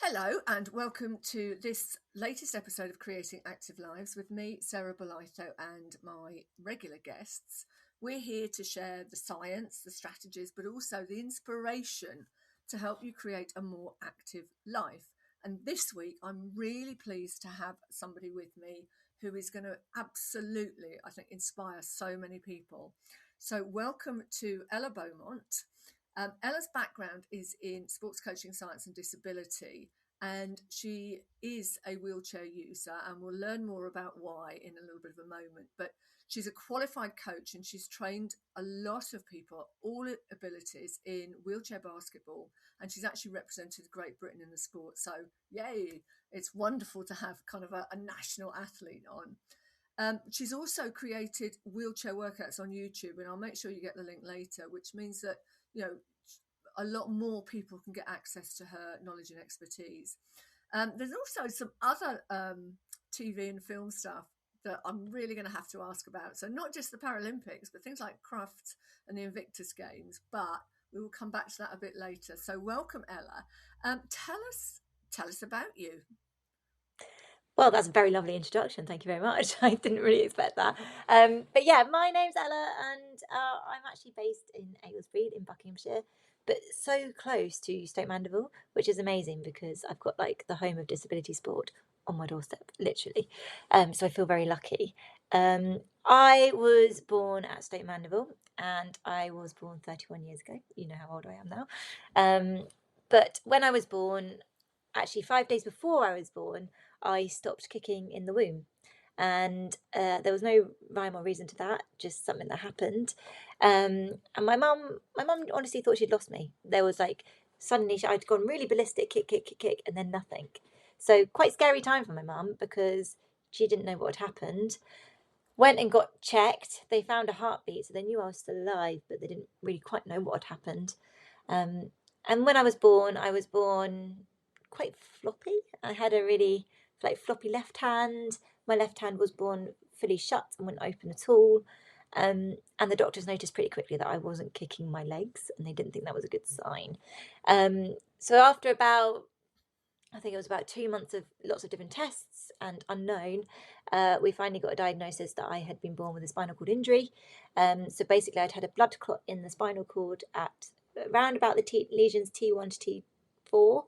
Hello, and welcome to this latest episode of Creating Active Lives with me, Sarah Bolito, and my regular guests. We're here to share the science, the strategies, but also the inspiration to help you create a more active life. And this week, I'm really pleased to have somebody with me who is going to absolutely, I think, inspire so many people. So, welcome to Ella Beaumont. Ella's background is in sports coaching, science, and disability, and she is a wheelchair user, and we'll learn more about why in a little bit of a moment. But she's a qualified coach, and she's trained a lot of people, all abilities, in wheelchair basketball, and she's actually represented Great Britain in the sport. So, yay! It's wonderful to have kind of a national athlete on. She's also created wheelchair workouts on YouTube, and I'll make sure you get the link later, which means that, you know, a lot more people can get access to her knowledge and expertise. There's also some other TV and film stuff that I'm really going to have to ask about. So not just the Paralympics, but things like Crufts and the Invictus Games. But we will come back to that a bit later. So welcome, Ella. Tell us about you. Well, that's a very lovely introduction. Thank you very much. I didn't really expect that. But yeah, my name's Ella, and I'm actually based in Aylesbury in Buckinghamshire, but so close to Stoke Mandeville, which is amazing because I've got like the home of disability sport on my doorstep, literally. So I feel very lucky. I was born at Stoke Mandeville, and I was born 31 years ago. You know how old I am now. But when I was born, actually 5 days before I was born, I stopped kicking in the womb. And there was no rhyme or reason to that, just something that happened. And my mum honestly thought she'd lost me. There was like suddenly I'd gone really ballistic, kick, kick, kick, kick, and then nothing. So quite scary time for my mum because she didn't know what had happened. Went and got checked. They found a heartbeat, so they knew I was still alive, but they didn't really quite know what had happened. And when I was born quite floppy. I had a really like floppy left hand. My left hand was born fully shut and wouldn't open at all. And the doctors noticed pretty quickly that I wasn't kicking my legs, and they didn't think that was a good sign. So after I think it was about 2 months of lots of different tests and unknown, we finally got a diagnosis that I had been born with a spinal cord injury. So basically, I'd had a blood clot in the spinal cord at around about the lesions T1 to T4,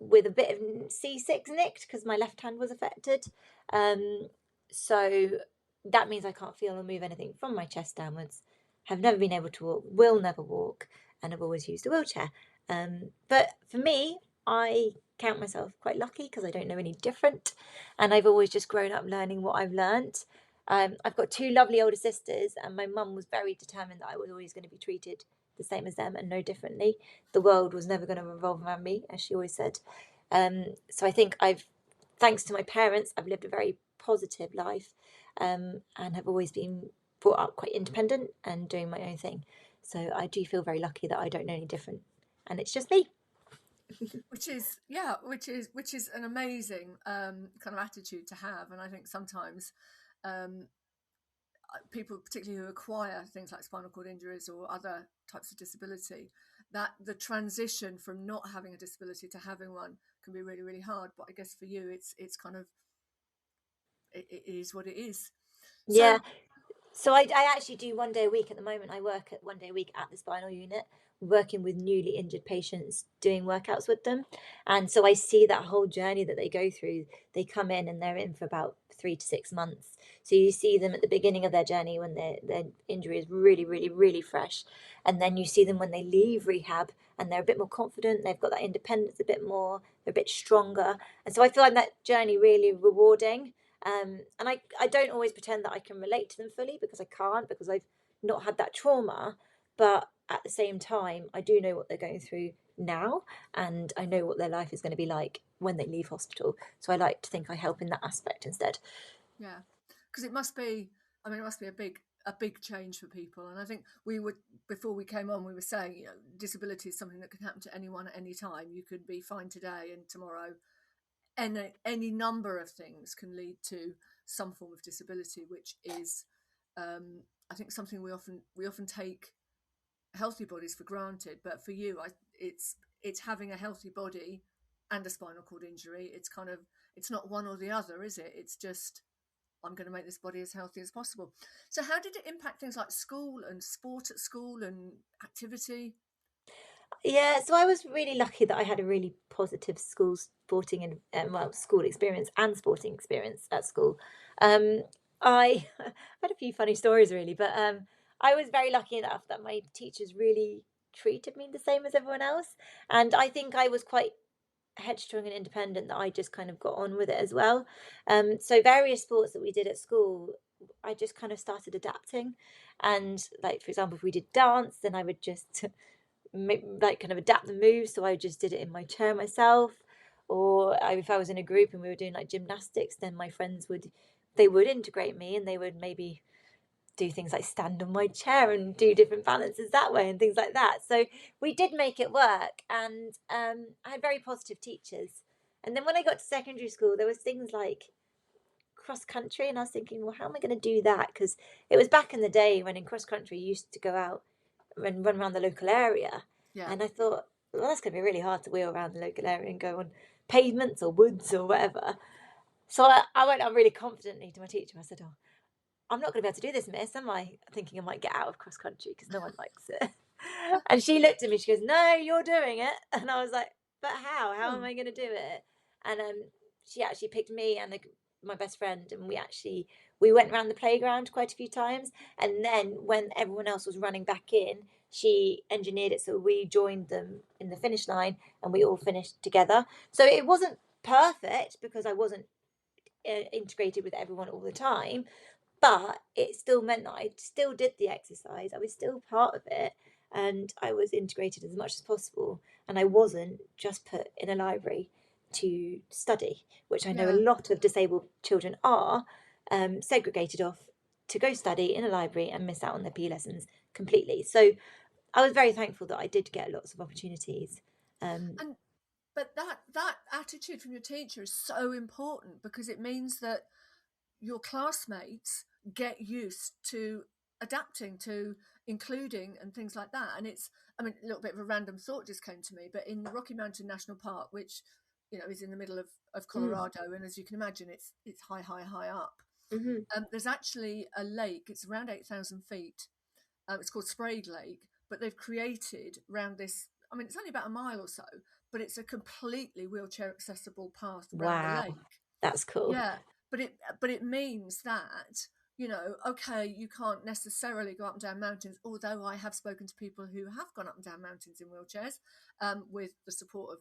with a bit of C6 nicked because my left hand was affected. So that means I can't feel or move anything from my chest downwards. Have never been able to walk, will never walk, and have always used a wheelchair. But for me, I count myself quite lucky because I don't know any different, and I've always just grown up learning what I've learnt. I've got two lovely older sisters, and my mum was very determined that I was always going to be treated the same as them and no differently. The world was never going to revolve around me, as she always said. So I think thanks to my parents, I've lived a very positive life, and have always been brought up quite independent and doing my own thing. So I do feel very lucky that I don't know any different, and it's just me. Which is an amazing kind of attitude to have. And I think sometimes um, people, particularly who acquire things like spinal cord injuries or other types of disability, that the transition from not having a disability to having one can be really, really hard. But I guess for you, it's kind of it is what it is. Yeah. So So I actually do 1 day a week at the moment. I work at 1 day a week at the spinal unit, working with newly injured patients, doing workouts with them. And so I see that whole journey that they go through. They come in and they're in for about 3 to 6 months. So you see them at the beginning of their journey when their injury is really, really, really fresh. And then you see them when they leave rehab and they're a bit more confident. They've got that independence a bit more, they're a bit stronger. And so I feel like that journey really rewarding. And I don't always pretend that I can relate to them fully because I can't, because I've not had that trauma. But at the same time, I do know what they're going through now, and I know what their life is going to be like when they leave hospital. So I like to think I help in that aspect instead. yeah, because it must be. I mean, it must be a big change for people. And I think we would, before we came on, we were saying, disability is something that can happen to anyone at any time. You could be fine today, and tomorrow any number of things can lead to some form of disability, which is, I think, something we often take healthy bodies for granted. But for you, it's having a healthy body and a spinal cord injury. It's kind of, it's not one or the other, is it? It's just, I'm going to make this body as healthy as possible. So how did it impact things like school and sport at school and activity? Yeah, so I was really lucky that I had a really positive school sporting and well, school experience and sporting experience at school. Um, I had a few funny stories really, but I was very lucky enough that my teachers really treated me the same as everyone else, and I think I was quite headstrong and independent that I just kind of got on with it as well. So various sports that we did at school, I just kind of started adapting, and like for example, if we did dance, then I would just like kind of adapt the moves, so I just did it in my chair myself. Or if I was in a group and we were doing like gymnastics, then my friends would, they would integrate me and they would maybe do things like stand on my chair and do different balances that way and things like that. So we did make it work, and I had very positive teachers. And then when I got to secondary school, there was things like cross country, and I was thinking, well, how am I going to do that? Because it was back in the day when in cross country you used to go out and run around the local area, Yeah. and I thought, well, that's going to be really hard to wheel around the local area and go on pavements or woods or whatever. So I went up really confidently to my teacher. I said, oh, I'm not going to be able to do this, miss, am I? Thinking I might get out of cross country because no one likes it. And she looked at me, she goes, no, you're doing it. And I was like, but how? How am Hmm. I going to do it? And she actually picked me and my best friend, and we went around the playground quite a few times. And then when everyone else was running back in, she engineered it so we joined them in the finish line and we all finished together. So it wasn't perfect because I wasn't integrated with everyone all the time, but it still meant that I still did the exercise. I was still part of it, and I was integrated as much as possible. And I wasn't just put in a library to study, which I know a Yeah. lot of disabled children are, segregated off to go study in a library and miss out on their PE lessons completely. So I was very thankful that I did get lots of opportunities. Um, And but that attitude from your teacher is so important because it means that your classmates get used to adapting to including and things like that. And it's, I mean, a little bit of a random thought just came to me, but in the Rocky Mountain National Park, which, you know, is in the middle of mm, Colorado, and as you can imagine, it's high up. mhm. There's actually a lake. It's around 8,000 feet. It's called Sprague Lake, but they've created around this. I mean, it's only about a mile or so, but it's a completely wheelchair accessible path around the Wow, lake. that's cool. Yeah, but it means that, you know, okay, you can't necessarily go up and down mountains. Although I have spoken to people who have gone up and down mountains in wheelchairs, with the support of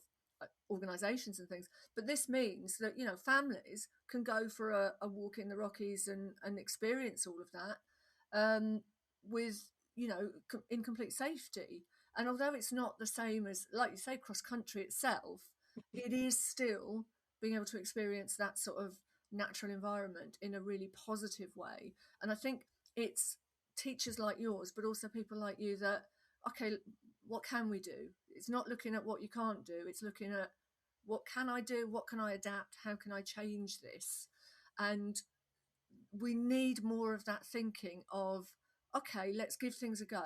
organisations and things. But this means that, you know, families can go for a walk in the Rockies and experience all of that, with, you know, in complete safety. And although it's not the same as, like you say, cross country itself, it is still being able to experience that sort of natural environment in a really positive way. And I think it's teachers like yours, but also people like you that, okay, what can we do? It's not looking at what you can't do, it's looking at what can I do, what can I adapt, how can I change this? And we need more of that thinking of, okay, let's give things a go,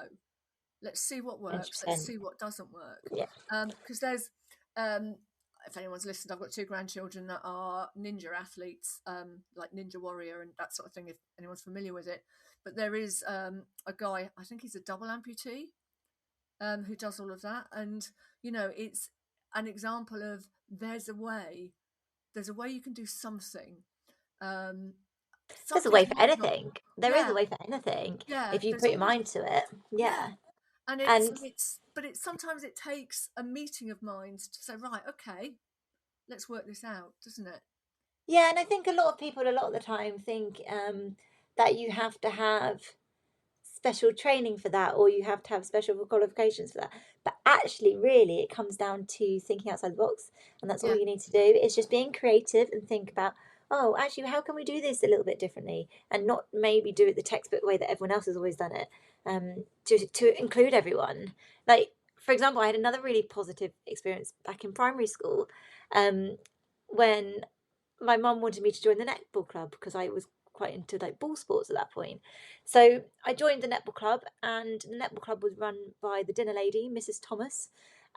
let's see what works, let's 100%. see what doesn't work. Yeah. Because there's, um, if anyone's listened, I've got two grandchildren that are ninja athletes, like Ninja Warrior and that sort of thing, if anyone's familiar with it. But there is, a guy, I think he's a double amputee, who does all of that. And, you know, it's an example of there's a way you can do something. Um, There's a something way for might not, anything. There is a yeah, way for anything yeah, if you there's put your always, mind to it. yeah. Yeah. And And but it's sometimes it takes a meeting of minds to say, right, okay, let's work this out, doesn't it? yeah, and I think a lot of people a lot of the time think that you have to have special training for that or you have to have special qualifications for that. But actually, really, it comes down to thinking outside the box. And that's all Yeah, you need to do. It's just being creative and think about, oh, actually, how can we do this a little bit differently and not maybe do it the textbook way that everyone else has always done it, to include everyone. Like, for example, I had another really positive experience back in primary school um, when my mum wanted me to join the netball club because I was quite into like ball sports at that point. So I joined the netball club, and the netball club was run by the dinner lady, Mrs. Thomas.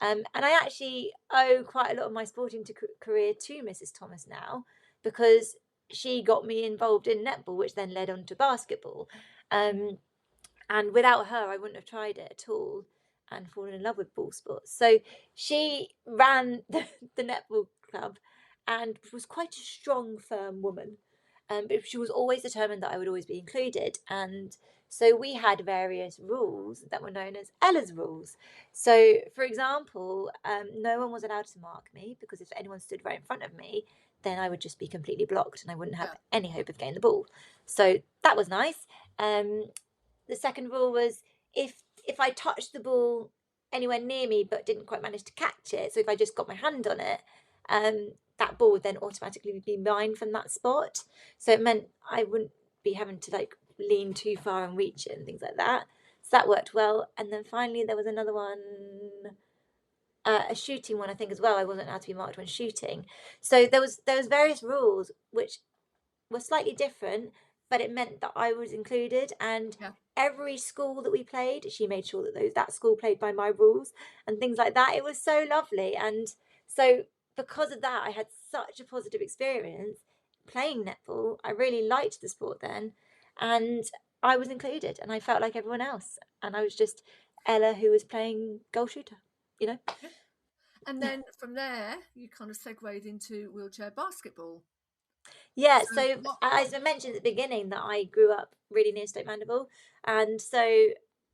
And I actually owe quite a lot of my sporting career to Mrs. Thomas now, because she got me involved in netball, which then led on to basketball. Um, and without her, I wouldn't have tried it at all and fallen in love with ball sports. So she ran the netball club and was quite a strong, firm woman. But she was always determined that I would always be included. And so we had various rules that were known as Ella's rules. So, for example, no one was allowed to mark me, because if anyone stood right in front of me, then I would just be completely blocked and I wouldn't have Yeah. any hope of getting the ball. So that was nice. The second rule was, if I touched the ball anywhere near me but didn't quite manage to catch it, so if I just got my hand on it, that ball would then automatically be mine from that spot. So it meant I wouldn't be having to like lean too far and reach it and things like that. So that worked well. And then finally there was another one, a shooting one, I think, as well. I wasn't allowed to be marked when shooting. So there was various rules which were slightly different, but it meant that I was included. And Yeah. every school that we played, she made sure that that school played by my rules and things like that. It was so lovely. And so because of that, I had such a positive experience playing netball. I really liked the sport then, and I was included, and I felt like everyone else. And I was just Ella who was playing goal shooter, you know? Yeah. And then from there, you kind of segued into wheelchair basketball. Yeah, So so as I mentioned at the beginning, that I grew up really near Stoke Mandeville, and so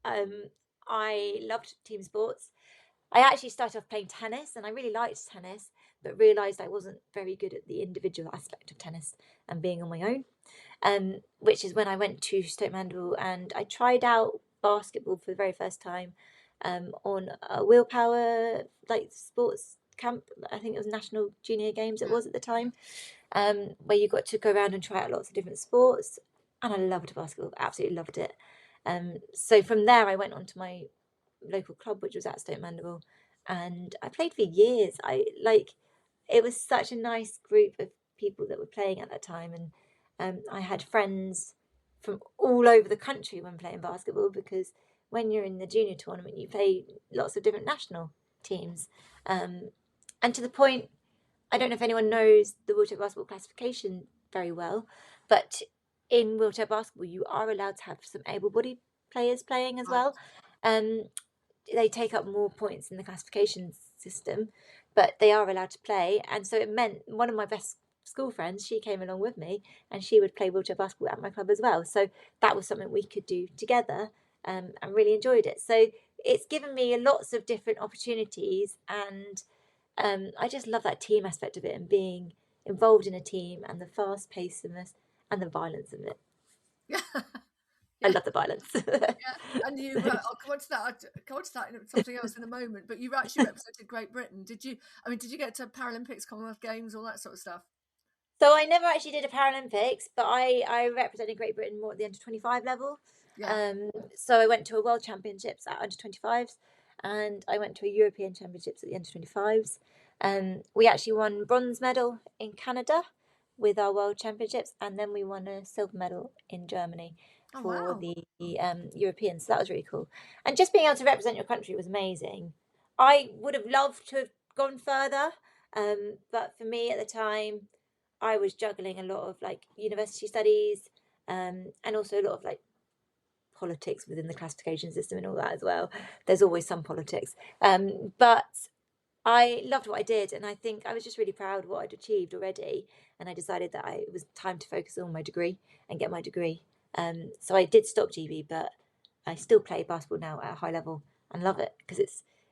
um, I loved team sports. I actually started off playing tennis, and I really liked tennis, but realised I wasn't very good at the individual aspect of tennis and being on my own. Which is when I went to Stoke Mandeville and I tried out basketball for the very first time, on a willpower like sports camp. I think it was National Junior Games. It yeah. was at the time, where you got to go around and try out lots of different sports. And I loved basketball, absolutely loved it. So from there, I went on to my local club, which was at Stoke Mandeville, and I played for years. It was such a nice group of people that were playing at that time, and I had friends from all over the country when playing basketball, because when you're in the junior tournament, you play lots of different national teams, um, and to the point, I don't know if anyone knows the wheelchair basketball classification very well, but in wheelchair basketball, you are allowed to have some able-bodied players playing as Right. well. Um, they take up more points in the classification system, but they are allowed to play. And so it meant one of my best school friends, she came along with me, and she would play wheelchair basketball at my club as well. So that was something we could do together, and really enjoyed it. So it's given me lots of different opportunities, and I just love that team aspect of it and being involved in a team and the fast pacedness and the violence of it. Yeah. I Yeah. love the violence. Yeah. And you, I'll come on to that. I'll come on to that in something else in a moment. But you actually represented Great Britain. Did you? I mean, did you get to Paralympics, Commonwealth Games, all that sort of stuff? So I never actually did a Paralympics, but I represented Great Britain more at the under 25 level. Yeah. So I went to a World Championships at under 25s, and I went to a European Championships at the under 25s. We actually won bronze medal in Canada with our World Championships, and then we won a silver medal in Germany Oh for wow. the Europeans. So that was really cool. And just being able to represent your country was amazing. I would have loved to have gone further, but for me at the time, I was juggling a lot of like university studies, and also a lot of like politics within the classification system and all that as well. There's always some politics. But I loved what I did, and I think I was just really proud of what I'd achieved already. And I decided that it was time to focus on my degree and get my degree. So I did stop GB, but I still play basketball now at a high level and love it, because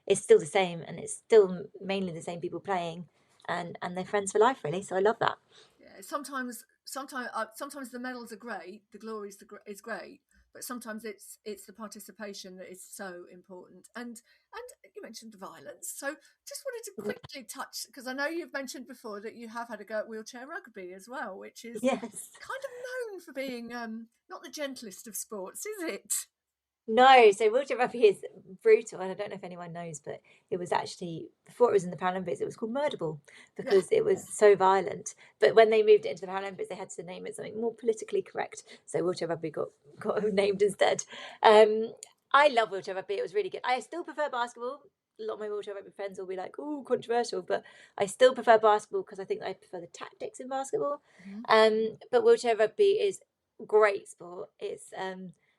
it's still the same, and it's still mainly the same people playing, and they're friends for life, really. So I love that. Yeah. Sometimes the medals are great. The glory is great. But sometimes it's the participation that is so important. And you mentioned violence, so just wanted to quickly touch, because I know you've mentioned before that you have had a go at wheelchair rugby as well, which is Yes. kind of known for being not the gentlest of sports, is it? No, so wheelchair rugby is brutal, and I don't know if anyone knows, but it was actually, before it was in the Paralympics, it was called murder ball, Yeah. because it was so violent. But when they moved it into the Paralympics, they had to name it something more politically correct. So wheelchair rugby got named instead. I love wheelchair rugby. It was really good. I still prefer basketball. a lot of my wheelchair rugby friends will be like, "Oh, controversial," but I still prefer basketball because I think I prefer the tactics in basketball. Mhm. But wheelchair rugby is great sport. It's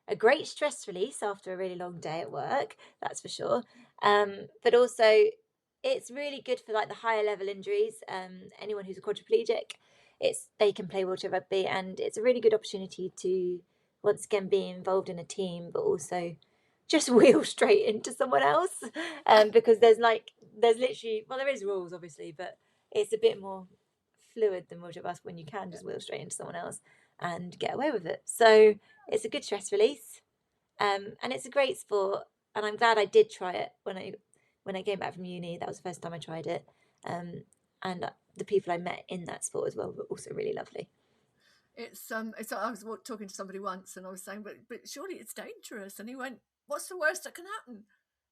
a great stress release after a really long day at work, that's for sure. But also, it's really good for like the higher level injuries. Anyone who's a quadriplegic, they can play wheelchair rugby, and it's a really good opportunity to once again be involved in a team, but also just wheel straight into someone else. Because there's literally, well, there is rules obviously, but it's a bit more fluid than wheelchair basketball when you can just wheel straight into someone else and get away with it. So it's a good stress release, and it's a great sport. And I'm glad I did try it when I came back from uni. That was the first time I tried it, and the people I met in that sport as well were also really lovely. It's I was talking to somebody once, and I was saying, but surely it's dangerous, and he went, "What's the worst that can happen?"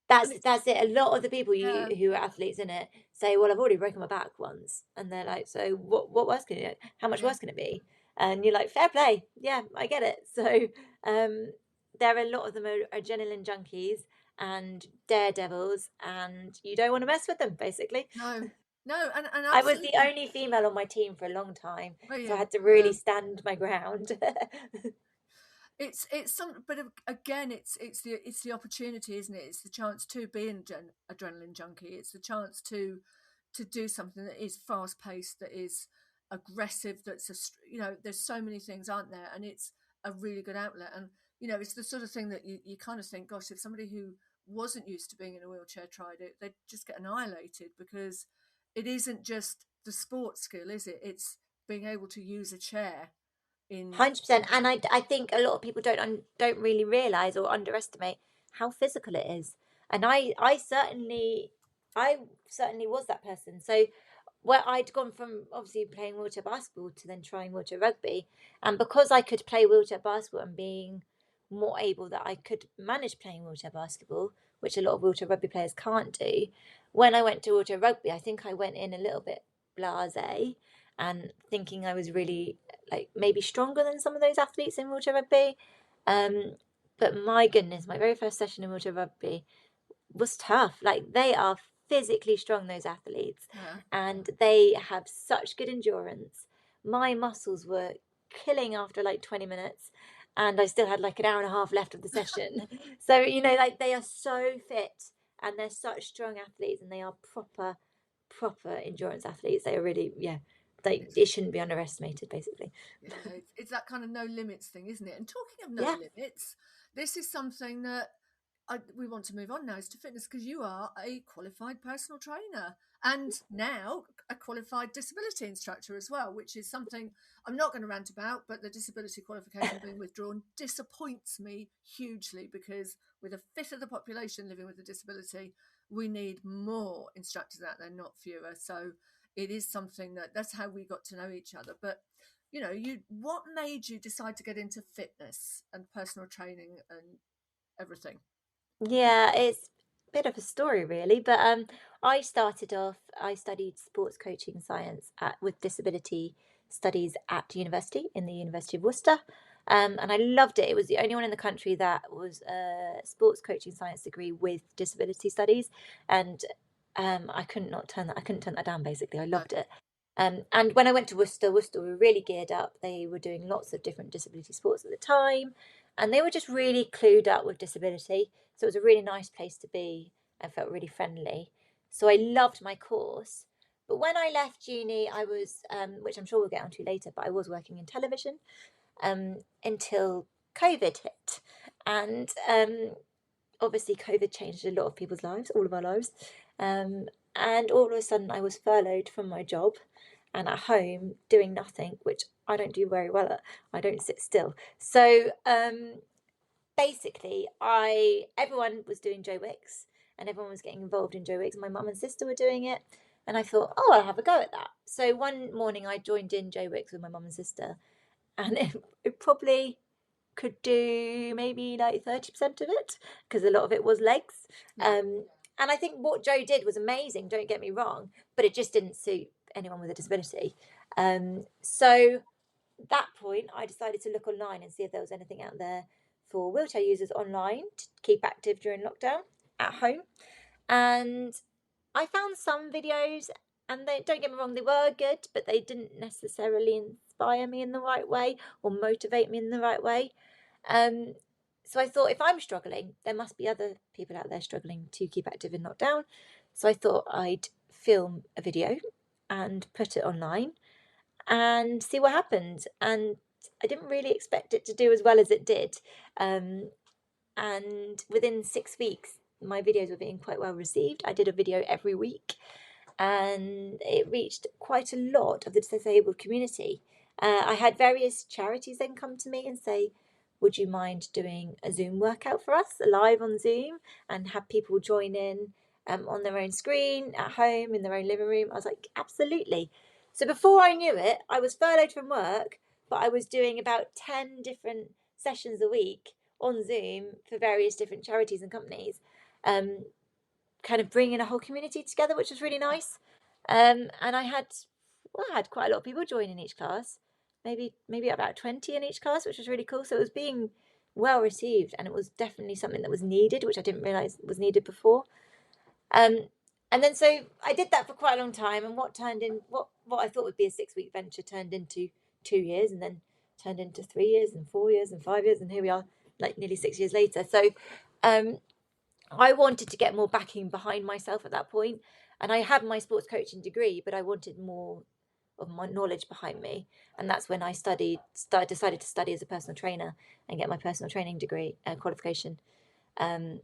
And it's That's it. A lot of the people yeah, who are athletes in it say, "Well, I've already broken my back once," and they're like, "So what worse can it? How much yeah. worse can it be?" And you're like, "Fair play, yeah, I get it." So um, there are a lot of them are adrenaline junkies and daredevils, and you don't want to mess with them, basically. No, no, and I was the absolutely. only female on my team for a long time, Were so I you? had to Yeah. really stand my ground. It's some, but again, it's the opportunity, isn't it? It's the chance to be an adrenaline junkie. It's the chance to do something that is fast paced, that is aggressive. That's there's so many things, aren't there? And it's a really good outlet. And it's the sort of thing that you kind of think, gosh, if somebody who wasn't used to being in a wheelchair tried it, they'd just get annihilated, because it isn't just the sports skill, is it? It's being able to use a chair in. 100%. And I think a lot of people don't really realize or underestimate how physical it is. And I certainly was that person. So where I'd gone from obviously playing wheelchair basketball to then trying wheelchair rugby, and because I could play wheelchair basketball and being more able that I could manage playing wheelchair basketball, which a lot of wheelchair rugby players can't do. When I went to wheelchair rugby, I think I went in a little bit blasé and thinking I was really like maybe stronger than some of those athletes in wheelchair rugby. Um, but my goodness, my very first session in wheelchair rugby was tough. Like they are physically strong, those athletes, Yeah. and they have such good endurance. My muscles were killing after like 20 minutes, and I still had like an hour and a half left of the session. So, like they are so fit and they're such strong athletes, and they are proper endurance athletes. They are really, yeah, It's it shouldn't be underestimated, basically. Yeah, it's that kind of no limits thing, isn't it? And talking of no Yeah. limits, this is something that we want to move on now, is to fitness, because you are a qualified personal trainer and now a qualified disability instructor as well, which is something I'm not going to rant about, but the disability qualification being withdrawn disappoints me hugely, because with a fifth of the population living with a disability, we need more instructors out there, not fewer. So it is something that's how we got to know each other. But what made you decide to get into fitness and personal training and everything? Yeah, it's a bit of a story really, but I studied sports coaching science with disability studies at university in the University of Worcester. And I loved it. It was the only one in the country that was a sports coaching science degree with disability studies. And I couldn't turn that down basically. I No. loved it. And when I went to Worcester were really geared up. They were doing lots of different disability sports at the time, and they were just really clued up with disability. So it was a really nice place to be and felt really friendly. So I loved my course. But when I left uni, I was, which I'm sure we'll get onto later, but I was working in television until COVID hit. And obviously, COVID changed a lot of people's lives, all of our lives. Um, and all of a sudden, I was furloughed from my job and at home doing nothing, which I don't do very well at. I don't sit still. So basically, I everyone was doing Joe Wicks and everyone was getting involved in Joe Wicks. My mum and sister were doing it, and I thought, oh, I'll have a go at that. So one morning, I joined in Joe Wicks with my mum and sister, and it probably could do maybe like 30% of it because a lot of it was legs. Yeah. And I think what Joe did was amazing, don't get me wrong, but it just didn't suit anyone with a disability. So at that point, I decided to look online and see if there was anything out there for wheelchair users online to keep active during lockdown at home. And I found some videos, and they, don't get me wrong, they were good, but they didn't necessarily inspire me in the right way or motivate me in the right way. Um, so I thought, if I'm struggling, there must be other people out there struggling to keep active and not down. So I thought I'd film a video and put it online and see what happened. And I didn't really expect it to do as well as it did. Um, and within 6 weeks, my videos were being quite well received. I did a video every week, and it reached quite a lot of the disabled community. I had various charities then come to me and say, would you mind doing a Zoom workout for us, live on Zoom, and have people join in on their own screen, at home, in their own living room? I was like, absolutely. So before I knew it, I was furloughed from work, but I was doing about 10 different sessions a week on Zoom for various different charities and companies. Kind of bringing a whole community together, which was really nice. And I had quite a lot of people join in each class, maybe about 20 in each class, which was really cool. So it was being well received, and it was definitely something that was needed, which I didn't realize was needed before. Um, and then so I did that for quite a long time, and what I thought would be a 6 week venture turned into 2 years, and then turned into 3 years and 4 years and 5 years, and here we are, like nearly 6 years later. So um, I wanted to get more backing behind myself at that point, and I had my sports coaching degree, but I wanted more of my knowledge behind me, and that's when I decided to study as a personal trainer and get my personal training degree qualification. Um,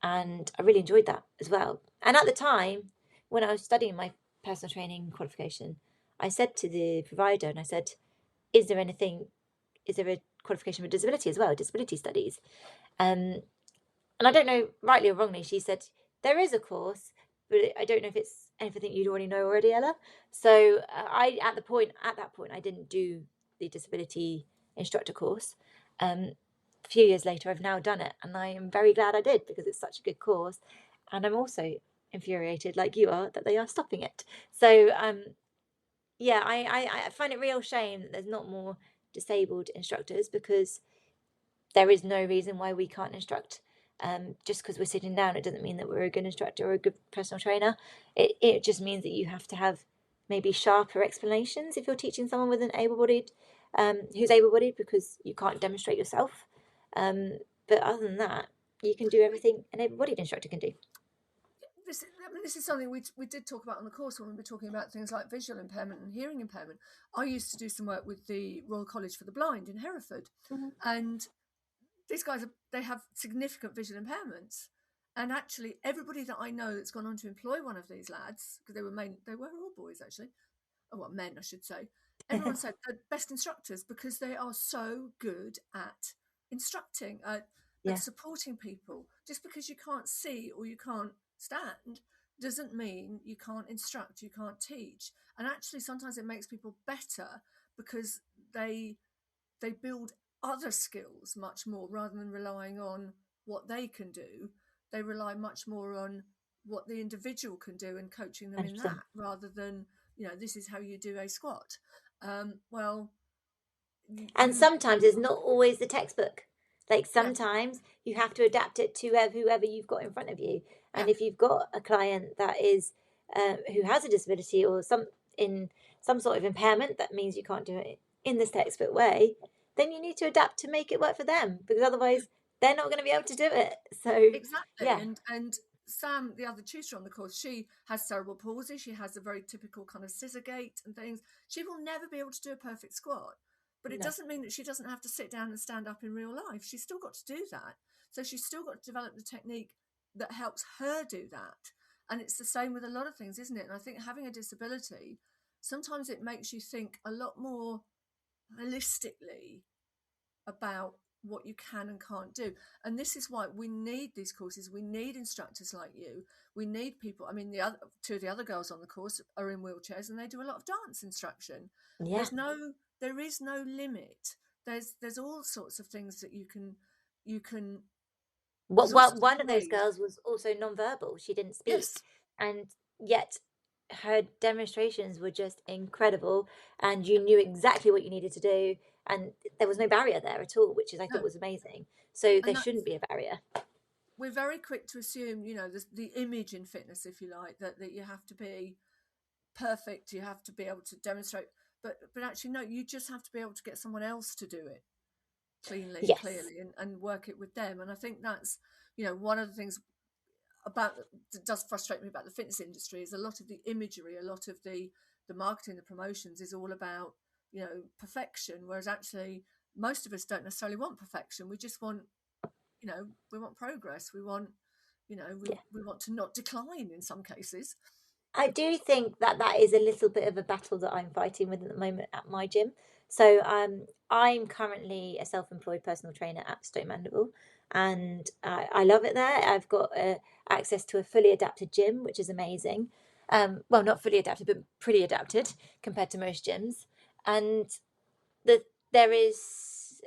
and I really enjoyed that as well. And at the time, when I was studying my personal training qualification, I said to the provider, and I said, "Is there anything? Is there a qualification for disability as well? Disability studies?" Um, and I don't know, rightly or wrongly, she said, there is a course, but I don't know if it's anything you'd already know already, Ella. So at that point, I didn't do the disability instructor course. A few years later, I've now done it, and I am very glad I did, because it's such a good course. And I'm also infuriated, like you are, that they are stopping it. So yeah, I find it real shame that there's not more disabled instructors, because there is no reason why we can't instruct. Just because we're sitting down, it doesn't mean that we're a good instructor or a good personal trainer. It just means that you have to have maybe sharper explanations if you're teaching someone with an able-bodied, who's able-bodied, because you can't demonstrate yourself. But other than that, you can do everything an able-bodied instructor can do. This is something we did talk about on the course when we were talking about things like visual impairment and hearing impairment. I used to do some work with the Royal College for the Blind in Hereford, Mm-hmm. and these guys they have significant visual impairments. And actually, everybody that I know that's gone on to employ one of these lads, because they were all boys actually, oh well, men I should say. Everyone said they're best instructors because they are so good at instructing, at Yeah, supporting people. Just because you can't see or you can't stand doesn't mean you can't instruct, you can't teach. And actually, sometimes it makes people better because they they build other skills much more rather than relying on what they can do. They rely much more on what the individual can do and coaching them in 100%. that rather than, this is how you do a squat. Well, And you sometimes it's not always the textbook. Like yeah, sometimes you have to adapt it to whoever you've got in front of you. yeah, And if you've got a client that is who has a disability or some sort of impairment that means you can't do it in this textbook way, then you need to adapt to make it work for them, because otherwise they're not going to be able to do it. So exactly. yeah, And Sam, the other tutor on the course, she has cerebral palsy. She has a very typical kind of scissor gait and things. She will never be able to do a perfect squat, but it no, doesn't mean that she doesn't have to sit down and stand up in real life. She's still got to do that. So she's still got to develop the technique that helps her do that. And it's the same with a lot of things, isn't it? And I think having a disability, sometimes it makes you think a lot more holistically about what you can and can't do. And this is why we need these courses. We need instructors like you. We need people. I mean, the other two of the other girls on the course are in wheelchairs and they do a lot of dance instruction. yeah. There is no limit. There's all sorts of things that you can there's all sorts One of of those ways. girls was also non-verbal. She didn't speak, Yes. and yet her demonstrations were just incredible, and you knew exactly what you needed to do, and there was no barrier there at all, which is I thought No. was amazing. So And there that shouldn't be a barrier. we're very quick to assume, the image in fitness, if you like, that you have to be perfect, you have to be able to demonstrate, but actually no, you just have to be able to get someone else to do it cleanly and Yes. clearly, and work it with them. And I think that's, one of the things about that does frustrate me about the fitness industry is a lot of the imagery, a lot of the marketing, the promotions is all about, perfection, whereas actually most of us don't necessarily want perfection. We just want, we want progress. We want, Yeah. we want to not decline in some cases. I do think that that is a little bit of a battle that I'm fighting with at the moment at my gym. So I'm currently a self-employed personal trainer at Stoke Mandeville, and I love it there. I've got access to a fully adapted gym, which is amazing. Well, not fully adapted, but pretty adapted compared to most gyms. And there is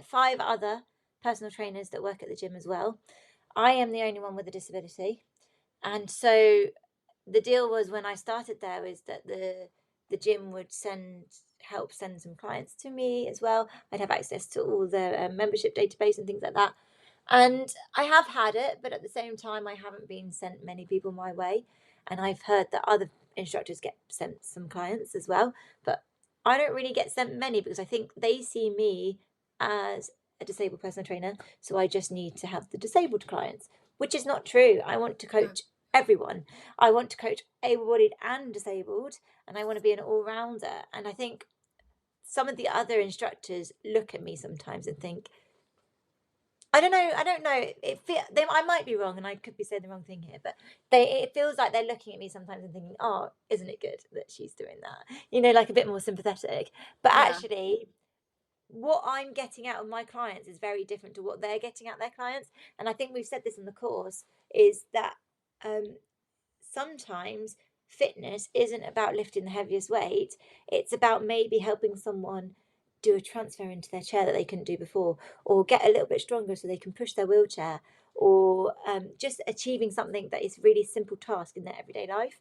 5 other personal trainers that work at the gym as well. I am the only one with a disability, and so the deal was when I started there is that the gym would help send some clients to me as well. I'd have access to all the membership database and things like that. And I have had it, but at the same time, I haven't been sent many people my way. And I've heard that other instructors get sent some clients as well, but I don't really get sent many because I think they see me as a disabled personal trainer, so I just need to have the disabled clients, which is not true. I want to No. coach everyone. I want to coach able-bodied and disabled, and I want to be an all-rounder. And I think some of the other instructors look at me sometimes and think, I don't know. I don't know. I might be wrong, and I could be saying the wrong thing here, but it feels like they're looking at me sometimes and thinking, "Oh, isn't it good that she's doing that?" Like a bit more sympathetic. But Yeah. actually, what I'm getting out of my clients is very different to what they're getting out of their clients. And I think we've said this in the course is that um, sometimes fitness isn't about lifting the heaviest weight. It's about maybe helping someone do a transfer into their chair that they couldn't do before, or get a little bit stronger so they can push their wheelchair, or just achieving something that is really simple task in their everyday life.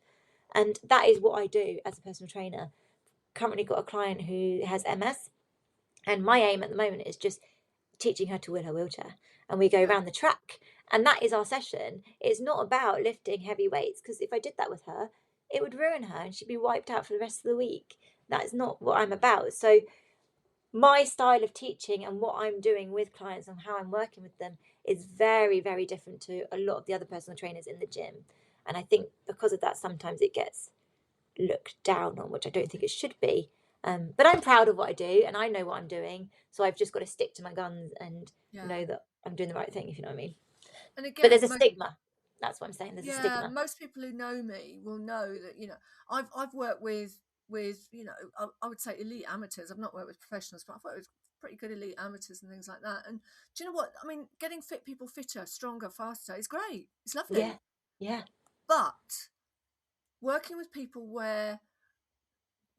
And that is what I do as a personal trainer. Currently got a client who has MS, and my aim at the moment is just teaching her to wheel her wheelchair. And we go Yeah. around the track. And that is our session. It's not about lifting heavy weights, because if I did that with her, it would ruin her and she'd be wiped out for the rest of the week. That's not what I'm about. So, my style of teaching and what I'm doing with clients and how I'm working with them is very, very different to a lot of the other personal trainers in the gym. And I think because of that, sometimes it gets looked down on, which I don't think it should be. But I'm proud of what I do and I know what I'm doing. So I've just got to stick to my guns and Yeah. know that I'm doing the right thing, if you know what I mean. And But again, there's a stigma. That's what I'm saying. There's a yeah, stigma. most people who know me will know that, I've worked with, I would say elite amateurs. I've not worked with professionals, but I've worked with pretty good elite amateurs and things like that. And do you know what? I mean, getting fit people fitter, stronger, faster is great. It's Yeah. lovely. Yeah. But working with people where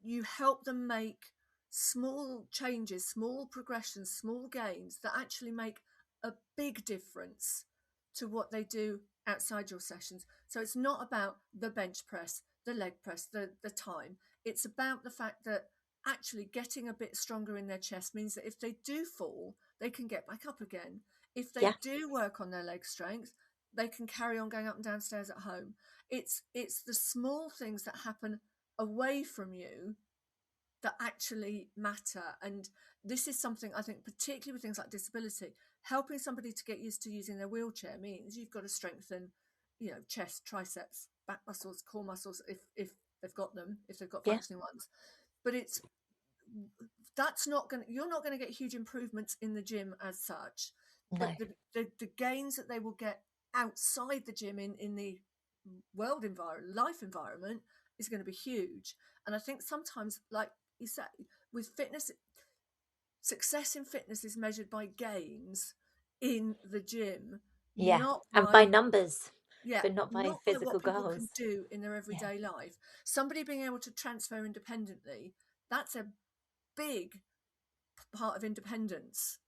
you help them make small changes, small progressions, small gains that actually make a big difference to what they do outside your sessions. So it's not about the bench press, the leg press, the time. It's about the fact that actually getting a bit stronger in their chest means that if they do fall, they can get back up again. If they Yeah. do work on their leg strength, they can carry on going up and down stairs at home. It's the small things that happen away from you that actually matter. And this is something I think, particularly with things like disability, helping somebody to get used to using their wheelchair means you've got to strengthen, chest, triceps, back muscles, core muscles, if they've got them, if they've got Yeah. functioning ones. But that's not going to, you're not going to get huge improvements in the gym as such, but No. the gains that they will get outside the gym in the world environment, life environment, is going to be huge. And I think sometimes, like you say, with fitness, success in fitness is measured by gains in the gym, Yeah. not And by by, numbers, yeah, but not by not by what physical people can goals. do in their Yeah. everyday life. Somebody being able to transfer independently, that's a big part of independence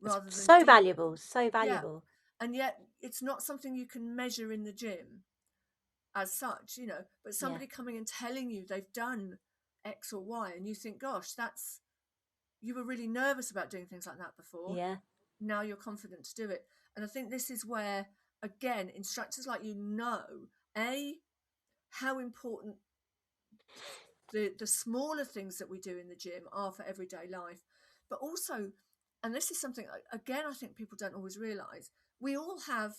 It's rather than so deep. valuable. So Yeah. valuable. And yet it's not something you can measure in the gym as such, but Yeah. somebody coming and telling you they've done X or Y, and you think, gosh, you were really nervous about doing things like that before. Yeah. Now you're confident to do it. And I think this is where again, instructors like you know, how important the smaller things that we do in the gym are for everyday life, but also, and this is something again I think people don't always realize, we all have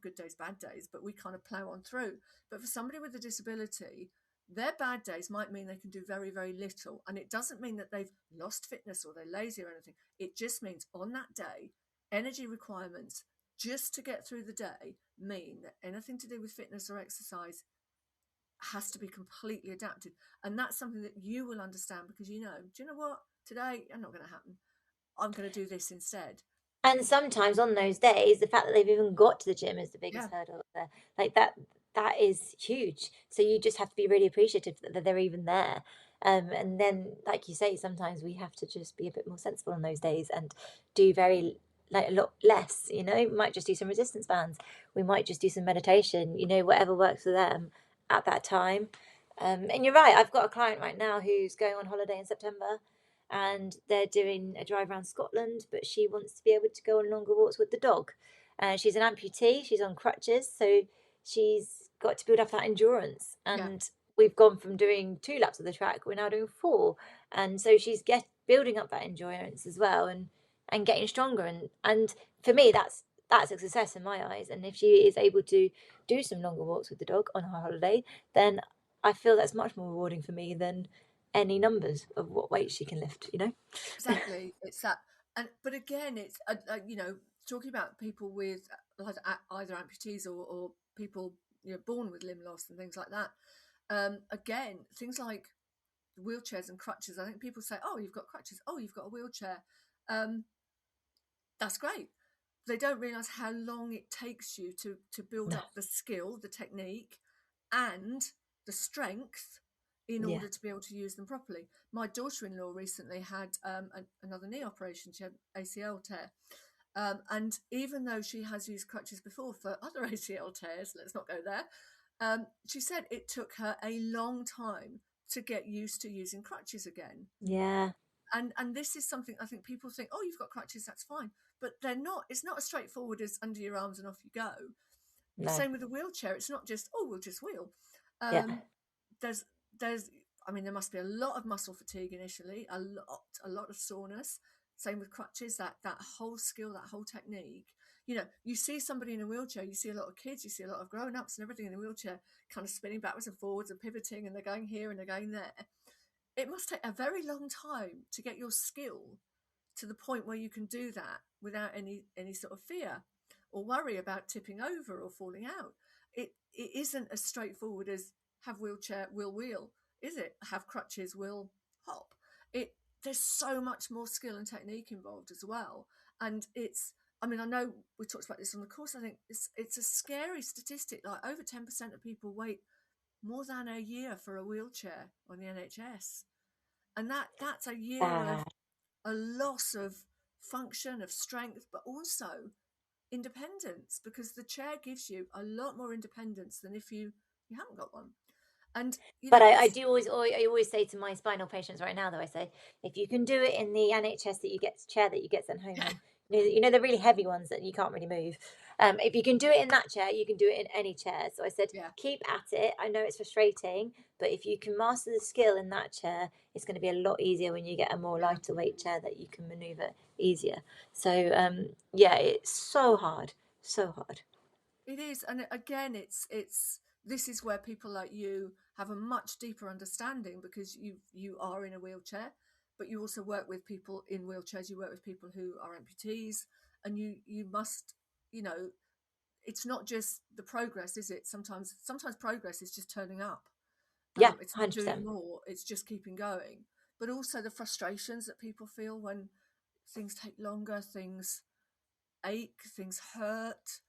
good days, bad days, but we kind of plow on through. But for somebody with a disability, their bad days might mean they can do very, very little, and it doesn't mean that they've lost fitness or they're lazy or anything. It just means on that day, energy requirements just to get through the day mean that anything to do with fitness or exercise has to be completely adapted. And that's something that you will understand, because do you know what? Today, I'm not going to happen. I'm going to do this instead. And sometimes on those days, the fact that they've even got to the gym is the Yeah, biggest hurdle there. Like that is huge. So you just have to be really appreciative that they're even there. And then, like you say, sometimes we have to just be a bit more sensible on those days and do very like a lot less. We might just do some resistance bands. We might just do some meditation. Whatever works for them at that time. And you're right. I've got a client right now who's going on holiday in September, and they're doing a drive around Scotland, but she wants to be able to go on longer walks with the dog. She's an amputee, she's on crutches, so she's got to build up that endurance. yeah, And we've gone from doing 2 laps of the track, we're now doing 4. And so she's building up that endurance as well, and getting stronger. And for me, that's a success in my eyes. And if she is able to do some longer walks with the dog on her holiday, then I feel that's much more rewarding for me than any numbers of what weight she can lift. exactly. It's that. And but again, it's talking about people with either amputees or people born with limb loss and things like that. Again, things like wheelchairs and crutches. I think people say, "Oh, you've got crutches. Oh, you've got a wheelchair." Um, that's great. They don't realize how long it takes you to build No. up the skill, the technique, and the strength in Yeah. order to be able to use them properly. My daughter-in-law recently had another knee operation. She had ACL tear, and even though she has used crutches before for other ACL tears, let's not go there. She said it took her a long time to get used to using crutches again. Yeah. And this is something I think people think, oh, you've got crutches, that's fine, but they're not. It's not as straightforward as under your arms and off you go. No. Same with a wheelchair. It's not just, oh, we'll just wheel. Yeah. um there's there's I mean, there must be a lot of muscle fatigue initially, a lot of soreness. Same with crutches, that whole skill, that whole technique. You see somebody in a wheelchair, you see a lot of kids, you see a lot of grown-ups and everything in a wheelchair, kind of spinning backwards and forwards and pivoting, and they're going here and they're going there. It must take a very long time to get your skill to the point where you can do that without any sort of fear or worry about tipping over or falling out. It isn't as straightforward as have wheelchair, will wheel, is it? Have crutches, will hop. It There's so much more skill and technique involved as well. And I mean, I know we talked about this on the course. I think it's a scary statistic. Like over 10% of people wait more than a year for a wheelchair on the NHS, and that's a year of Bad. a loss of function, of strength, but also independence, because the chair gives you a lot more independence than if you haven't got one. And But I it's do always say to my spinal patients right now, though, I say, if you can do it in the NHS chair that you get sent home yeah, in, the really heavy ones that you can't really move. If you can do it in that chair, you can do it in any chair. So I said, yeah, keep at it. I know it's frustrating, but if you can master the skill in that chair, it's going to be a lot easier when you get a more yeah. lighter weight chair that you can maneuver easier. So yeah, it's so hard, so hard. It is, and again, it's this is where people like you have a much deeper understanding, because you are in a wheelchair, but you also work with people in wheelchairs. You work with people who are amputees, and you must, you know, it's not just the progress, is it? Sometimes progress is just turning up. Yeah, It's not doing 100%. more, it's just keeping going. But also the frustrations that people feel when things take longer, things ache, things hurt,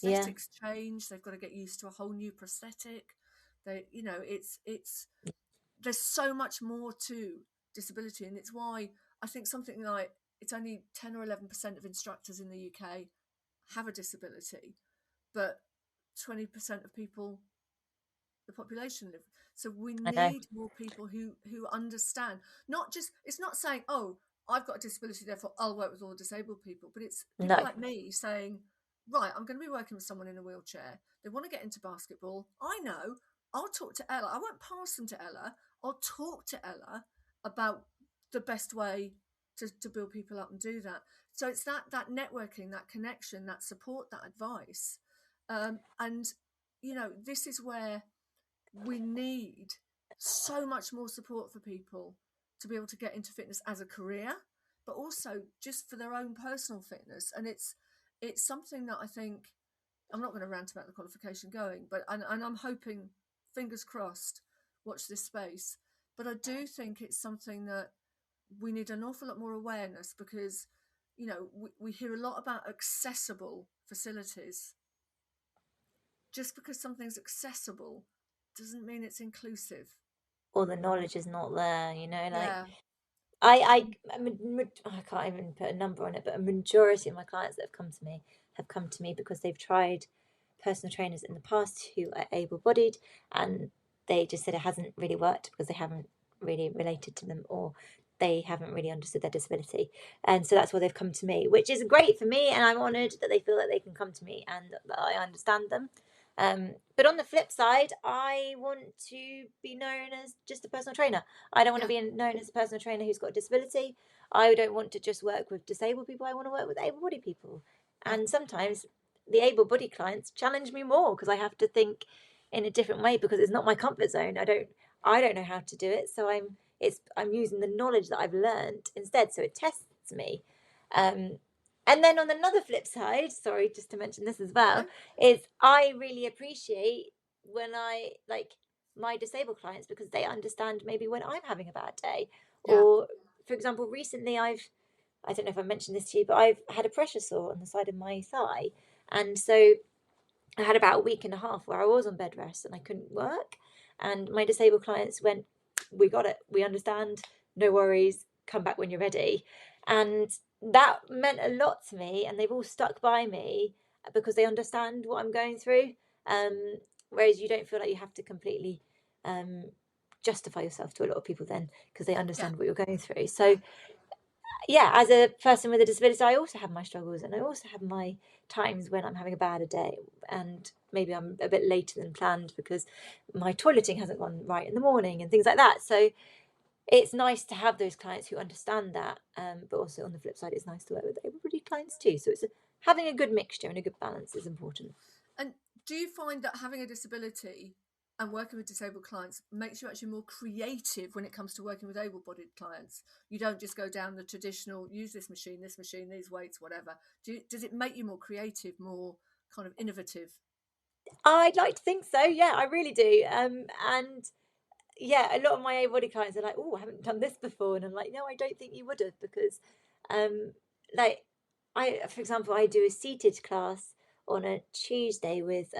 Yeah. prosthetics change, they've got to get used to a whole new prosthetic. It's there's so much more to disability, and it's why I think something like it's only 10 or 11% of instructors in the UK have a disability, but 20% of people, the population, live. So we I know. need more people who understand. Not just, it's not saying, oh, I've got a disability, therefore I'll work with all disabled people, but it's people No. like me saying, right, I'm going to be working with someone in a wheelchair. They want to get into basketball. I know. I'll talk to Ella. I won't pass them to Ella. I'll talk to Ella about the best way to build people up and do that. So it's that networking, that connection, that support, that advice. And, this is where we need so much more support for people to be able to get into fitness as a career, but also just for their own personal fitness. And it's something that I think, I'm not going to rant about the qualification going, but and I'm hoping, fingers crossed, watch this space. But I do think it's something that we need an awful lot more awareness, because we hear a lot about accessible facilities. Just because something's accessible doesn't mean it's inclusive. Or the knowledge is not there, you know, like Yeah, I can't even put a number on it, but a majority of my clients that have come to me because they've tried personal trainers in the past who are able-bodied, and they just said it hasn't really worked because they haven't really related to them, or they haven't really understood their disability. And so that's why they've come to me, which is great for me, and I'm honoured that they feel that they can come to me and that I understand them. But on the flip side, I want to be known as just a personal trainer. I don't want to yeah, be known as a personal trainer who's got a disability. I don't want to just work with disabled people. I want to work with able-bodied people. yeah, And sometimes the able-bodied clients challenge me more because I have to think in a different way because it's not my comfort zone. I don't know how to do it, so I'm using the knowledge that I've learned instead. So it tests me. Um, and then on another flip side, sorry, just to mention this as no, well, is I really appreciate when I like my disabled clients because they understand maybe when I'm having a bad day. yeah, Or for example, recently I don't know if I mentioned this to you, but I've had a pressure sore on the side of my thigh. And so I had about a week and a half where I was on bed rest and I couldn't work. And my disabled clients went, "We got it. We understand. No worries. Come back when you're ready." And that meant a lot to me. And they've all stuck by me because they understand what I'm going through. Um, Whereas you don't feel like you have to completely um, justify yourself to a lot of people then because they yeah, understand what you're going through. yeah. So yeah, as a person with a disability, I also have my struggles and I also have my times when I'm having a bad day and maybe I'm a bit later than planned because my toileting hasn't gone right in the morning and things like that. So it's nice to have those clients who understand that. But also on the flip side, it's nice to work with able-bodied clients too. So having a good mixture and a good balance is important. And do you find that having a disability and working with disabled clients makes you actually more creative when it comes to working with able-bodied clients? You don't just go down the traditional, use this machine, these weights, whatever. Does it make you more creative, more kind of innovative? I'd like to think so. Yeah, I really do. And yeah, a lot of my able-bodied clients are like, "Oh, I haven't done this before," and I'm like, "No, I don't think you would have because, um, like, for example, I do a seated class on a Tuesday with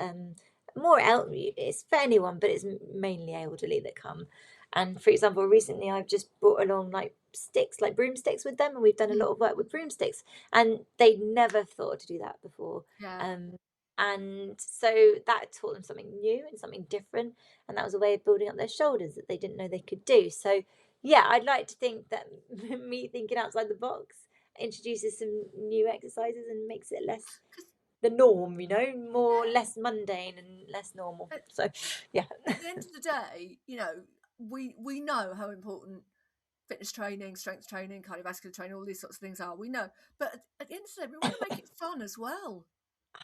more it's for anyone, but it's mainly elderly that come. And for example, recently I've just brought along like sticks, like broomsticks with them, and we've done a Mm, lot of work with broomsticks, and they'd never thought to do that before. yeah, Um, and so that taught them something new and something different, and that was a way of building up their shoulders that they didn't know they could do. So yeah, I'd like to think that me thinking outside the box introduces some new exercises and makes it less because the norm, more less mundane and less normal. at, So yeah. at the end of the day, we know how important fitness training, strength training, cardiovascular training, all these sorts of things are. We know, but at the end of the day, we want to make it fun as well.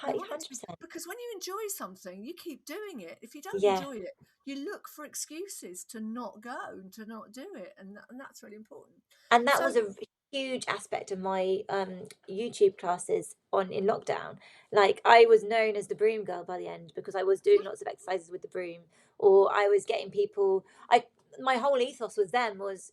We want it to be, 100%. because when you enjoy something, you keep doing it. If you don't Yeah. enjoy it, you look for excuses to not go and to not do it, and that's really important. And that So was a huge aspect of my YouTube classes on in lockdown. Like I was known as the broom girl by the end because I was doing lots of exercises with the broom, or I was getting people. I My whole ethos was them was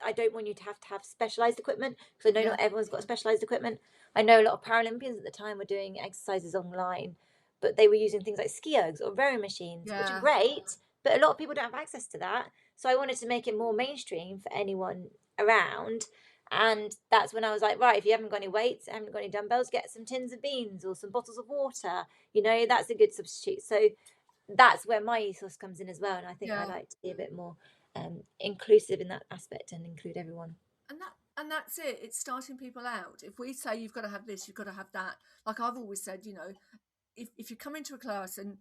I don't want you to have specialized equipment because I know yeah, not everyone's got specialized equipment. I know a lot of Paralympians at the time were doing exercises online, but they were using things like ski ergs or rowing machines, which are yeah, great, but a lot of people don't have access to that. So I wanted to make it more mainstream for anyone around. And that's when I was like, right, if you haven't got any weights, haven't got any dumbbells, get some tins of beans or some bottles of water. That's a good substitute. So that's where my ethos comes in as well. And I think I yeah. like to be a bit more inclusive in that aspect and include everyone. And And that's it. It's starting people out. If we say you've got to have this, you've got to have that. Like I've always said, you know, if you come into a class and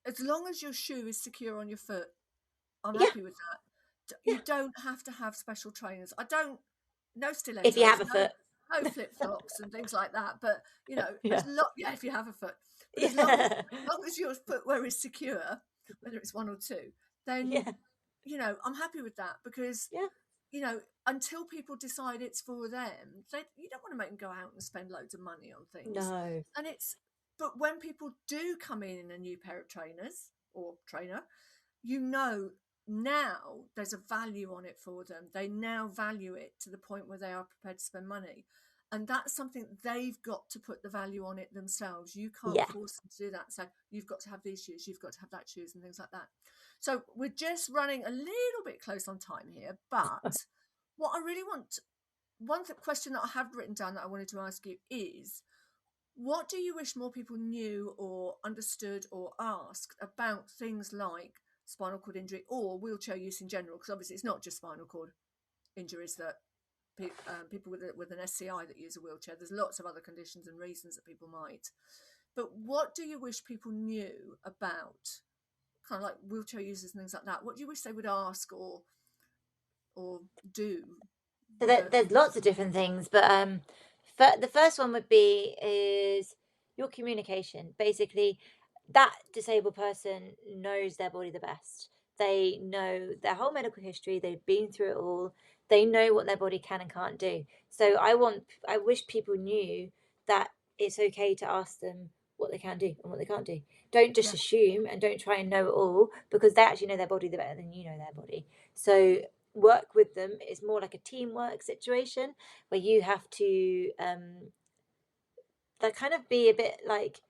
as long as your shoe is secure on your foot, I'm Yeah, happy with that. yeah. You don't have to have special trainers. I don't, no If you have stilettos, a foot. no flip flops and things like that. But you know, Yeah. yeah, if you have a foot, but Yeah. as long as your footwear is secure, whether it's one or two, then Yeah. you know I'm happy with that because Yeah. you know until people decide it's for them, you don't want to make them go out and spend loads of money on things. No. And it's but when people do come in a new pair of trainers or trainer, you know now there's a value on it for them. They now value it to the point where they are prepared to spend money. And that's something they've got to put the value on it themselves. You can't Yeah. force them to do that. So you've got to have these shoes, you've got to have that shoes and things like that. So we're just running a little bit close on time here. But what I really want, question that I have written down that I wanted to ask you is, what do you wish more people knew or understood or asked about things like spinal cord injury or wheelchair use in general? Because obviously it's not just spinal cord injuries that people with an SCI that use a wheelchair. There's lots of other conditions and reasons that people might. But what do you wish people knew about kind of like wheelchair users and things like that? What do you wish they would ask or do? So That there's lots of different things, but the first one would be is your communication. Basically, that disabled person knows their body the best. They know their whole medical history. They've been through it all. They know what their body can and can't do. So I wish people knew that it's okay to ask them what they can do and what they can't do. Don't just yeah, assume and don't try and know it all, because they actually know their body the better than you know their body. So work with them is more like a teamwork situation where you have to that kind of be a bit like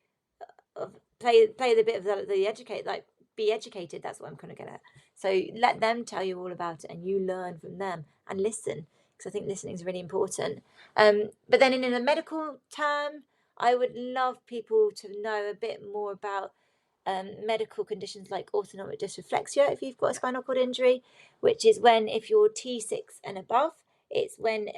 of play the bit of the educate, like be educated. That's what I'm kind of get at. So let them tell you all about it and you learn from them and listen, because I think listening is really important. But then in a medical term, I would love people to know a bit more about medical conditions like autonomic dysreflexia if you've got a yeah, spinal cord injury, which is when if you're T6 and above, it's when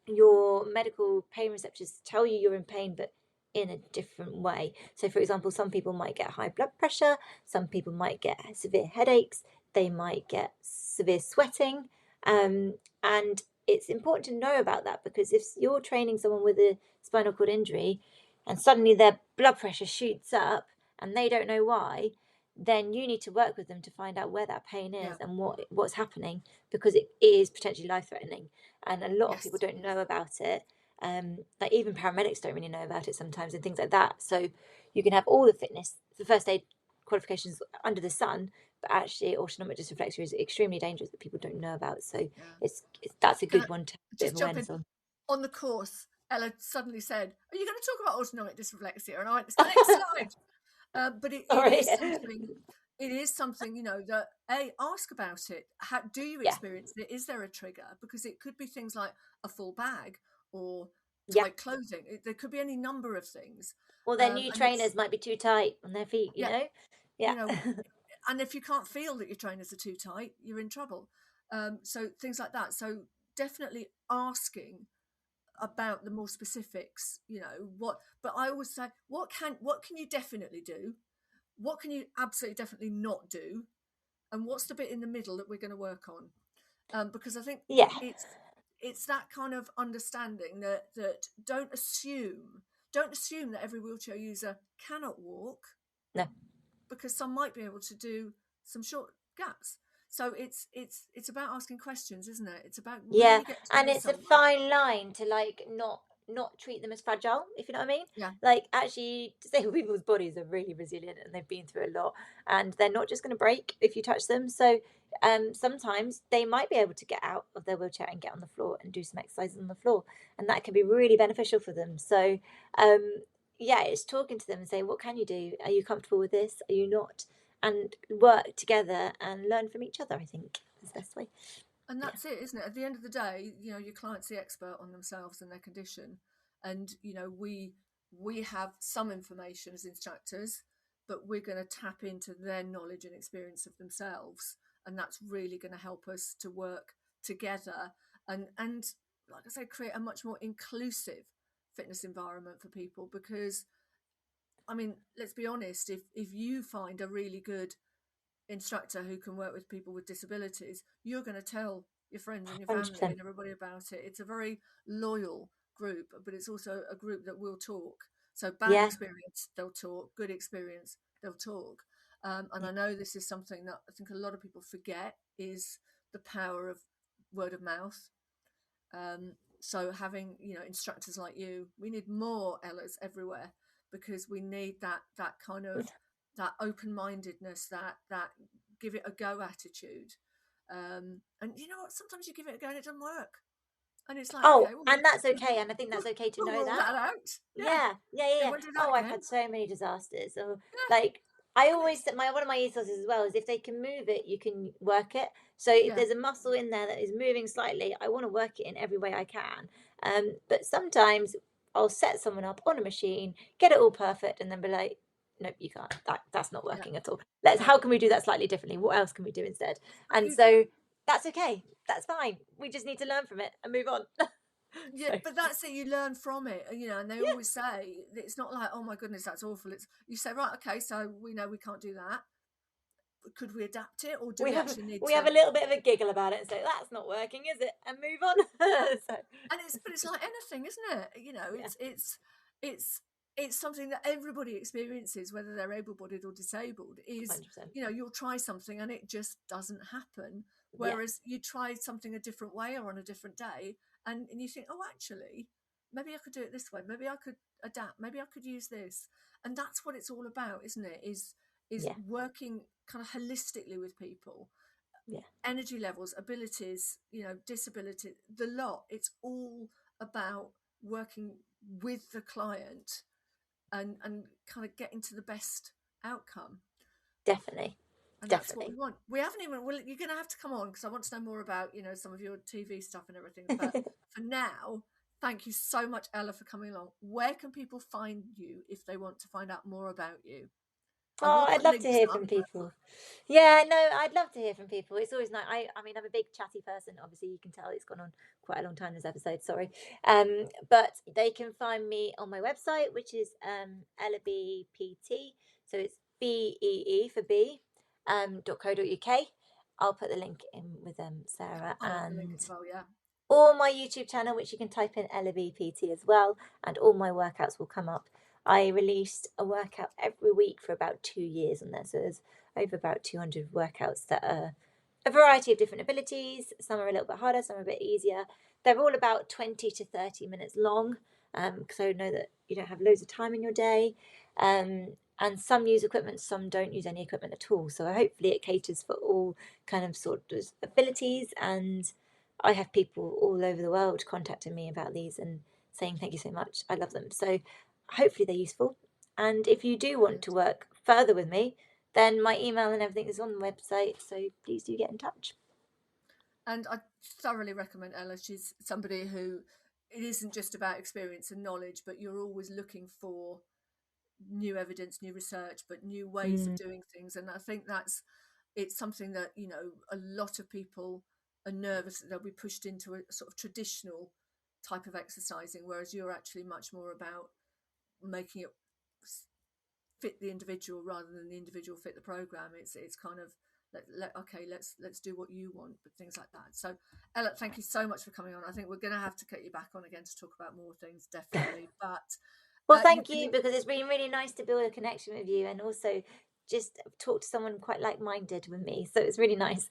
your medical pain receptors tell you you're in pain, but in a different way. So, for example, some people might get high blood pressure, some people might get severe headaches, they might get severe sweating. And it's important to know about that, because if you're training someone with a spinal cord injury and suddenly their blood pressure shoots up and they don't know why, then you need to work with them to find out where that pain yeah, is and what's happening, because it is potentially life threatening. And a lot of people yes. don't know about it. Like even paramedics don't really know about it sometimes and things like that. So you can have all the fitness, the first aid qualifications under the sun, but actually autonomic dysreflexia is extremely dangerous that people don't know about. So Yeah. that's a Can I good one to have a bit of just jump in? awareness on. On the course, Ella suddenly said, "Are you going to talk about autonomic dysreflexia?" And I went, "It's the next slide." But it Sorry. is something. It is something, you know, that ask about it. How do you Yeah. experience it? Is there a trigger? Because it could be things like a full bag or Yeah. tight clothing. There could be any number of things. Or their new And it's trainers might be too tight on their feet, you yeah, know? Yeah. you know, and if you can't feel that your trainers are too tight, you're in trouble. So things like that. So definitely asking about the more specifics, you know, but I always say, what can you definitely do? What can you absolutely definitely not do? And what's the bit in the middle that we're going to work on? Because I think Yeah. it's that kind of understanding that don't assume that every wheelchair user cannot walk, No. because some might be able to do some short gaps. So it's about asking questions, isn't it? It's about Yeah, really getting to and know it's a someone. fine line to like not treat them as fragile, if you know what I mean. Yeah, Like actually, disabled people's bodies are really resilient and they've been through a lot, and they're not just going to break if you touch them. So, sometimes they might be able to get out of their wheelchair and get on the floor and do some exercises on the floor, and that can be really beneficial for them. So, yeah, it's talking to them and saying, what can you do? Are you comfortable with this? Are you not? And work together and learn from each other. I think is the best way. and Yeah. that's it, isn't it? At the end of the day, you know, your client's the expert on themselves and their condition, and you know, we have some information as instructors, but we're going to tap into their knowledge and experience of themselves, and that's really going to help us to work together and like I say, create a much more inclusive fitness environment for people. Because I mean, let's be honest, if you find a really good instructor who can work with people with disabilities, you're going to tell your friends and your family 100%. and everybody about it. It's a very loyal group, but it's also a group that will talk. So bad Yeah. experience, they'll talk. Good experience, they'll talk. And Yeah. I know this is something that I think a lot of people forget, is the power of word of mouth. So having, instructors like you, we need more Ellas everywhere, because we need that kind of, that open-mindedness, that give it a go attitude. And you know what, sometimes you give it a go and it doesn't work, and it's like, Oh, okay, well, and that's okay. And I think that's okay to we'll know rule that. that out. Yeah, Yeah, yeah, yeah, it yeah. won't do that Oh, I've again. had so many disasters. Or Yeah, like I and always it's, said, my one of my ethos as well is if they can move it, you can work it. So if yeah, there's a muscle in there that is moving slightly, I want to work it in every way I can. But sometimes I'll set someone up on a machine, get it all perfect, and then be like, nope, you can't. That's not yeah, working at all. Let's. no. How can we do that slightly differently? What else can we do instead? But And you, so that's okay. That's fine. We just need to learn from it and move on. yeah, So but that's it. You learn from it, and they yeah, always say that it's not like, oh my goodness, that's awful. It's, you say, right, okay, so we know we can't do that. Could we adapt it, or do we we have actually need we have to? a little bit of a giggle about it and say that's not working, is it? And move on. So And it's like anything, isn't it? yeah, It's it's something that everybody experiences, whether they're able-bodied or disabled. Is, 100%. you'll try something and it just doesn't happen, Yeah, whereas you try something a different way or on a different day, and you think, oh, actually, maybe I could do it this way, maybe I could adapt, maybe I could use this. And that's what it's all about, isn't it? Is yeah, working kind of holistically with people, yeah, energy levels, abilities, disability, the lot. It's all about working with the client, and kind of getting to the best outcome. definitely, And that's what we definitely. want. We haven't even, well, you're going to have to come on, because I want to know more about, some of your TV stuff and everything. But for now, thank you so much, Ella, for coming along. Where can people find you if they want to find out more about you? I Oh, will I'd put love to links hear up, from but people. Yeah, no, I'd love to hear from people. It's always nice. I mean, I'm a big chatty person. Obviously, you can tell it's gone on quite a long time this episode. Sorry, but they can find me on my website, which is Ella BPT. So it's BEE for B, .co.uk. I'll put the link in with Sarah, I'll have the link and as well. Yeah. or my YouTube channel, which you can type in Ella BPT as well, and all my workouts will come up. I released a workout every week for about 2 years on there, so there's over about 200 workouts that are a variety of different abilities. Some are a little bit harder, some are a bit easier. They're all about 20 to 30 minutes long, because I know that you don't have loads of time in your day. And some use equipment, some don't use any equipment at all. So hopefully it caters for all kind of sort of abilities. And I have people all over the world contacting me about these and saying thank you so much. I love them. So hopefully they're useful. And if you do want Brilliant. to work further with me, then my email and everything is on the website. So please do get in touch. And I thoroughly recommend Ella. She's somebody who, it isn't just about experience and knowledge, but you're always looking for new evidence, new research, but new ways of Mm, doing things. And I think it's something that, a lot of people are nervous that they'll be pushed into a sort of traditional type of exercising, whereas you're actually much more about making it fit the individual rather than the individual fit the program. It's kind of, okay, let's do what you want, but things like that. So Ella, thank you so much for coming on. I think we're going to have to get you back on again to talk about more things, definitely. But Well, you've thank been, you, because it's been really nice to build a connection with you and also just talk to someone quite like minded with me. So it's really nice.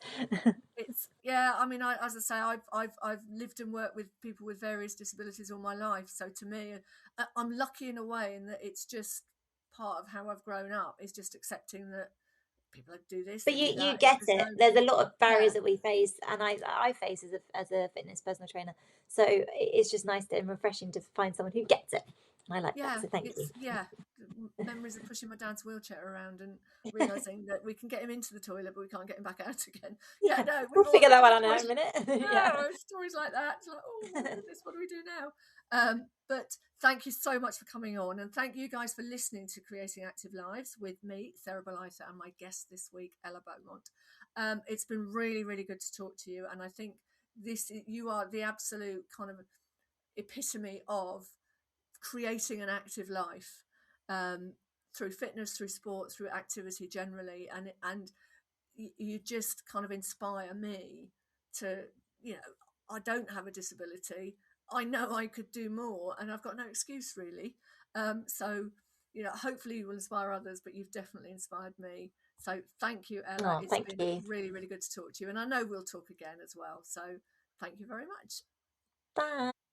it's, yeah, I mean, as I say, I've lived and worked with people with various disabilities all my life. So to me, I'm lucky in a way, in that it's just part of how I've grown up, is just accepting that people do this, But they you do you that. get There's no, it. There's a lot of barriers yeah, that we face, and I face as a fitness personal trainer. So it's just nice and refreshing to find someone who gets it. I like that. yeah, So thank you. it's, yeah, memories of pushing my dad's wheelchair around and realizing that we can get him into the toilet but we can't get him back out again. Yeah, Yeah, no, we'll we've all figure that one out in a stories, minute. Yeah. yeah, stories like that. It's like, oh my goodness, what do we do now? But thank you so much for coming on, and thank you guys for listening to Creating Active Lives with me, Sarah Beliter, and my guest this week, Ella Beaumont. It's been really, really good to talk to you, and I think you are the absolute kind of epitome of creating an active life, through fitness, through sport, through activity generally, and you just kind of inspire me to, you know, I don't have a disability. I know I could do more, and I've got no excuse really. So, you know, hopefully you will inspire others, but you've definitely inspired me. So thank you, Ella. Oh, It's thank been you. really, really good to talk to you, and I know we'll talk again as well. So thank you very much. Bye.